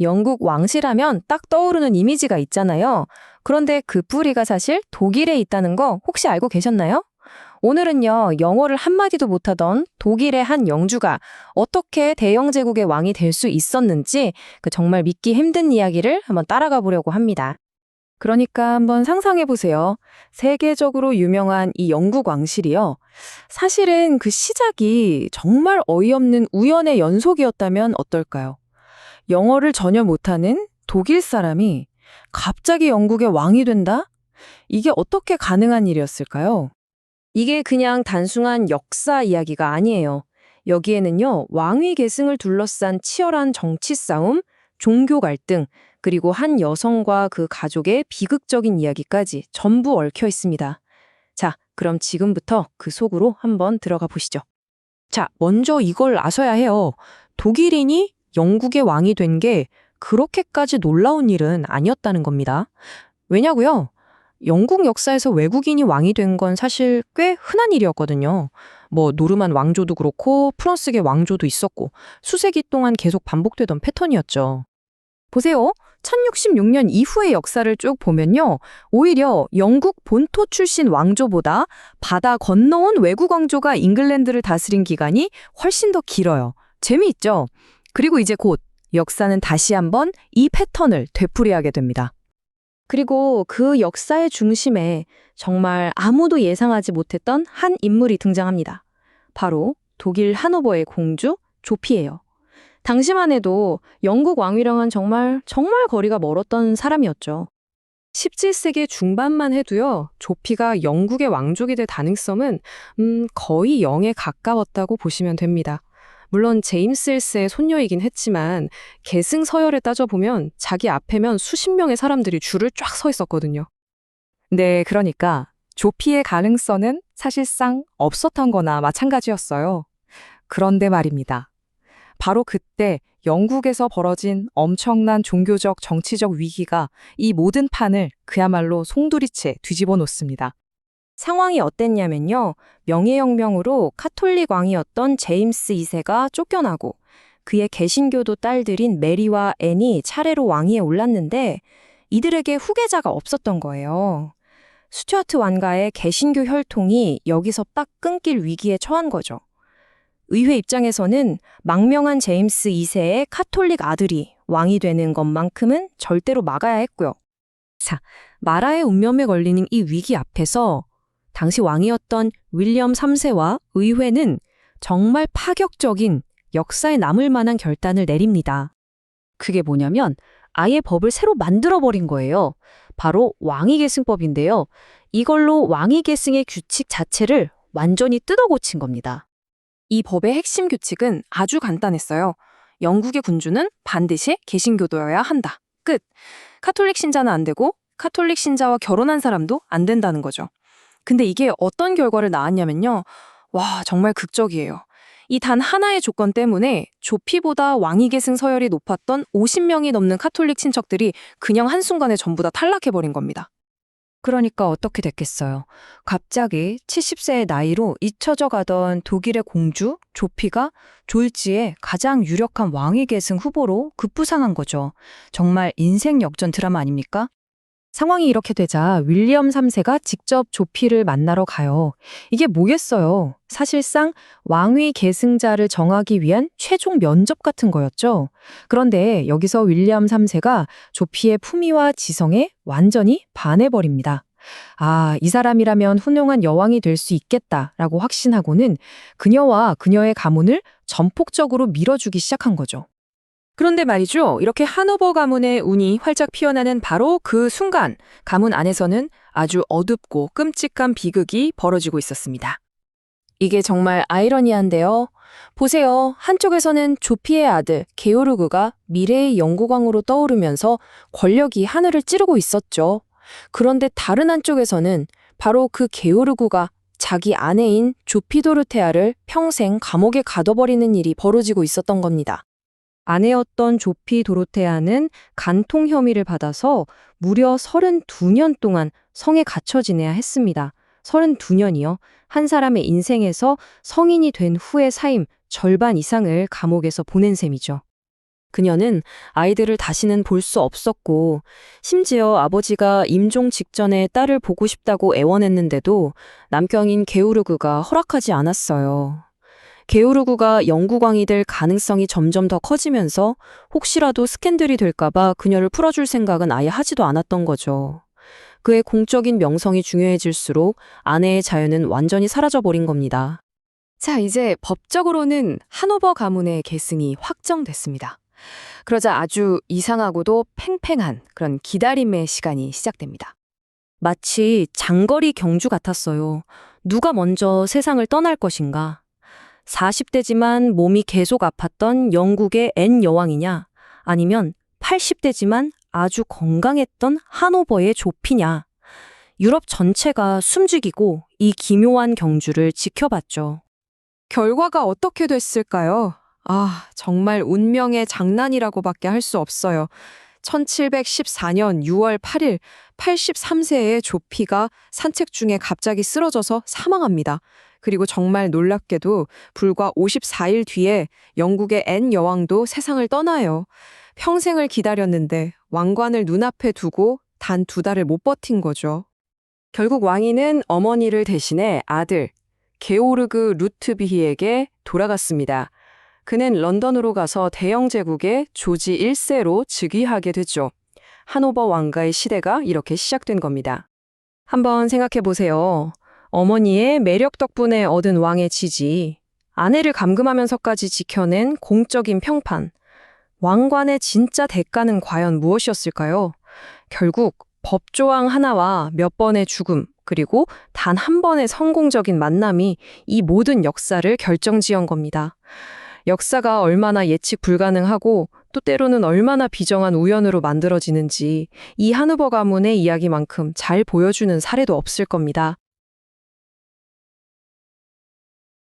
영국 왕실하면 딱 떠오르는 이미지가 있잖아요. 그런데 그 뿌리가 사실 독일에 있다는 거 혹시 알고 계셨나요? 오늘은요, 영어를 한마디도 못하던 독일의 한 영주가 어떻게 대영 제국의 왕이 될 수 있었는지 그 정말 믿기 힘든 이야기를 한번 따라가 보려고 합니다. 그러니까 한번 상상해 보세요. 세계적으로 유명한 이 영국 왕실이요. 사실은 그 시작이 정말 어이없는 우연의 연속이었다면 어떨까요? 영어를 전혀 못하는 독일 사람이 갑자기 영국의 왕이 된다? 이게 어떻게 가능한 일이었을까요? 이게 그냥 단순한 역사 이야기가 아니에요. 여기에는요, 왕위 계승을 둘러싼 치열한 정치 싸움, 종교 갈등, 그리고 한 여성과 그 가족의 비극적인 이야기까지 전부 얽혀 있습니다. 자, 그럼 지금부터 그 속으로 한번 들어가 보시죠. 자, 먼저 이걸 아셔야 해요. 독일인이 영국의 왕이 된 게 그렇게까지 놀라운 일은 아니었다는 겁니다. 왜냐고요? 영국 역사에서 외국인이 왕이 된 건 사실 꽤 흔한 일이었거든요. 뭐 노르만 왕조도 그렇고 프랑스계 왕조도 있었고 수세기 동안 계속 반복되던 패턴이었죠. 보세요. 1066년 이후의 역사를 쭉 보면요. 오히려 영국 본토 출신 왕조보다 바다 건너온 외국 왕조가 잉글랜드를 다스린 기간이 훨씬 더 길어요. 재미있죠? 그리고 이제 곧 역사는 다시 한번 이 패턴을 되풀이하게 됩니다. 그리고 그 역사의 중심에 정말 아무도 예상하지 못했던 한 인물이 등장합니다. 바로 독일 하노버의 공주 조피예요. 당시만 해도 영국 왕위랑은 정말 거리가 멀었던 사람이었죠. 17세기 중반만 해도요, 조피가 영국의 왕족이 될 가능성은 거의 0에 가까웠다고 보시면 됩니다. 물론 제임스 1세의 손녀이긴 했지만 계승 서열을 따져보면 자기 앞에면 수십 명의 사람들이 줄을 쫙 서 있었거든요. 네, 그러니까 조피의 가능성은 사실상 없었던 거나 마찬가지였어요. 그런데 말입니다. 바로 그때 영국에서 벌어진 엄청난 종교적, 정치적 위기가 이 모든 판을 그야말로 송두리째 뒤집어 놓습니다. 상황이 어땠냐면요. 명예혁명으로 카톨릭 왕이었던 제임스 2세가 쫓겨나고 그의 개신교도 딸들인 메리와 앤이 차례로 왕위에 올랐는데 이들에게 후계자가 없었던 거예요. 스튜어트 왕가의 개신교 혈통이 여기서 딱 끊길 위기에 처한 거죠. 의회 입장에서는 망명한 제임스 2세의 카톨릭 아들이 왕이 되는 것만큼은 절대로 막아야 했고요. 자, 마라의 운명에 걸리는 이 위기 앞에서 당시 왕이었던 윌리엄 3세와 의회는 정말 파격적인 역사에 남을 만한 결단을 내립니다. 그게 뭐냐면 아예 법을 새로 만들어버린 거예요. 바로 왕위계승법인데요. 이걸로 왕위계승의 규칙 자체를 완전히 뜯어고친 겁니다. 이 법의 핵심 규칙은 아주 간단했어요. 영국의 군주는 반드시 개신교도여야 한다. 끝. 카톨릭 신자는 안 되고 카톨릭 신자와 결혼한 사람도 안 된다는 거죠. 근데 이게 어떤 결과를 낳았냐면요. 와, 정말 극적이에요. 이 단 하나의 조건 때문에 조피보다 왕위계승 서열이 높았던 50명이 넘는 카톨릭 친척들이 그냥 한순간에 전부 다 탈락해버린 겁니다. 그러니까 어떻게 됐겠어요. 갑자기 70세의 나이로 잊혀져 가던 독일의 공주 조피가 졸지에 가장 유력한 왕위계승 후보로 급부상한 거죠. 정말 인생 역전 드라마 아닙니까? 상황이 이렇게 되자 윌리엄 3세가 직접 조피를 만나러 가요. 이게 뭐겠어요? 사실상 왕위 계승자를 정하기 위한 최종 면접 같은 거였죠. 그런데 여기서 윌리엄 3세가 조피의 품위와 지성에 완전히 반해버립니다. 아, 이 사람이라면 훌륭한 여왕이 될 수 있겠다라고 확신하고는 그녀와 그녀의 가문을 전폭적으로 밀어주기 시작한 거죠. 그런데 말이죠. 이렇게 하노버 가문의 운이 활짝 피어나는 바로 그 순간 가문 안에서는 아주 어둡고 끔찍한 비극이 벌어지고 있었습니다. 이게 정말 아이러니한데요. 보세요. 한쪽에서는 조피의 아들 게오르그가 미래의 영국왕으로 떠오르면서 권력이 하늘을 찌르고 있었죠. 그런데 다른 한쪽에서는 바로 그 게오르그가 자기 아내인 조피 도르테아를 평생 감옥에 가둬버리는 일이 벌어지고 있었던 겁니다. 아내였던 조피 도로테아는 간통 혐의를 받아서 무려 32년 동안 성에 갇혀 지내야 했습니다. 32년이요. 한 사람의 인생에서 성인이 된 후의 삶 절반 이상을 감옥에서 보낸 셈이죠. 그녀는 아이들을 다시는 볼 수 없었고, 심지어 아버지가 임종 직전에 딸을 보고 싶다고 애원했는데도 남편인 게오르그가 허락하지 않았어요. 게오르그가 영국왕이 될 가능성이 점점 더 커지면서 혹시라도 스캔들이 될까봐 그녀를 풀어줄 생각은 아예 하지도 않았던 거죠. 그의 공적인 명성이 중요해질수록 아내의 자유는 완전히 사라져버린 겁니다. 자, 이제 법적으로는 하노버 가문의 계승이 확정됐습니다. 그러자 아주 이상하고도 팽팽한 그런 기다림의 시간이 시작됩니다. 마치 장거리 경주 같았어요. 누가 먼저 세상을 떠날 것인가? 40대지만 몸이 계속 아팠던 영국의 앤 여왕이냐? 아니면 80대지만 아주 건강했던 하노버의 조피냐? 유럽 전체가 숨죽이고 이 기묘한 경주를 지켜봤죠. 결과가 어떻게 됐을까요? 정말 운명의 장난이라고밖에 할 수 없어요. 1714년 6월 8일 83세의 조피가 산책 중에 갑자기 쓰러져서 사망합니다. 그리고 정말 놀랍게도 불과 54일 뒤에 영국의 앤 여왕도 세상을 떠나요. 평생을 기다렸는데 왕관을 눈앞에 두고 단 2달을 못 버틴 거죠. 결국 왕위는 어머니를 대신해 아들 게오르그 루트비히에게 돌아갔습니다. 그는 런던으로 가서 대영 제국의 조지 1세로 즉위하게 됐죠. 하노버 왕가의 시대가 이렇게 시작된 겁니다. 한번 생각해 보세요. 어머니의 매력 덕분에 얻은 왕의 지지, 아내를 감금하면서까지 지켜낸 공적인 평판, 왕관의 진짜 대가는 과연 무엇이었을까요? 결국 법조항 하나와 몇 번의 죽음, 그리고 단 한 번의 성공적인 만남이 이 모든 역사를 결정지은 겁니다. 역사가 얼마나 예측 불가능하고 또 때로는 얼마나 비정한 우연으로 만들어지는지 이 하누버 가문의 이야기만큼 잘 보여주는 사례도 없을 겁니다.